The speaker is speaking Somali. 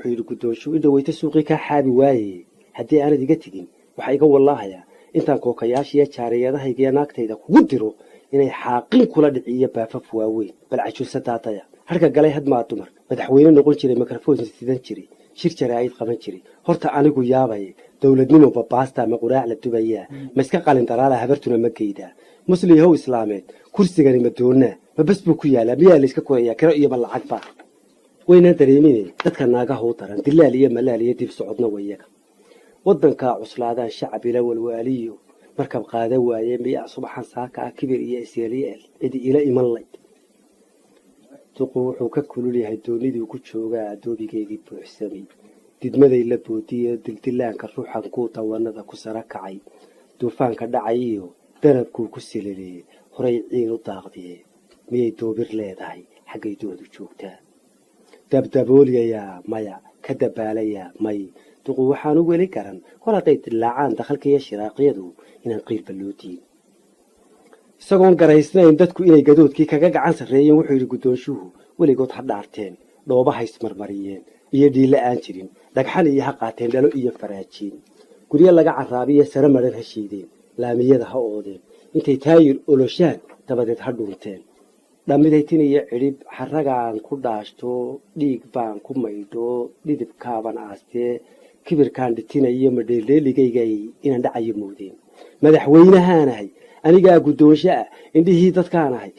وحيد قدوشو إذا ويتسوقي كحابي واي هدي أنا دقتين وحيقول والله يا أنت كوكياش يا شارية ده هيجي ناقتي ده قدروا إني حاقين كل دعية بافف واوي بل عشو ستاتيا هركا قالي هاد ما تمر مدحوين نقول شري ميكروفون ستيدان شري شير عيد قبان شري هرتا أنيقو ياباي دولدنimo باباستا مقراع لدبيا مسكا قالين ترالا هبرتنا مكيدا مسلي هو إسلامي كرسيغاني مدونا ما بس بو كيالا ميا ليسكا كويا كرا iyo bal lacag ba wayna dareeminay dadka naaga hoo taran dilaaliye malaaliye dib socodna wayaga wadanka cuslaadaan shacab ila walwaaliyo markab qaada waaye miya subaxan saaka kibir iyo isyaaliyeel cid ila imanlay tuqu wuxuu ka kululyahay doonidii ku jooga adoobigeedii buuxsamay didmaday la boodiye dildilaanka ruuxan ku tawanada ku sara kacay duufaanka dhacayiyo darabku ku sililay horay ciil u daaqdiye miyay doobir leedahay xaggay doodu joogtaa dabdaboolaya maya ka dabaalaya may tuqu waxaan u weli karan qolatay dilaacaan dakhilka shiraaqyadu inaan qiil balootiin isagoon garaysnayn dadku inay gadoodkii kaga gacan sareeyeen wuxuu yiri gudoonshuhu weligood ha dhaarteen dhoobaha ismarmariyeen iyo dhiila aan jirin dhagxan iyo ha qaateen dhalo iyo faraajiin guriga laga caraabiyo sare maran heshiideen laamiyada ha oodeen intay taayir oloshaan dabadeed ha dhuunteen dhamidaytin iyo cirib xaragaan ku dhaashto dhiig baan ku maydho dhidib kaaban aastee kibirkaan dhitinayo madheeleeligaygay inaan dhacayo moodeen madaxweynahaanahay anigaa gudoonsho ah indhihii dadkaanahay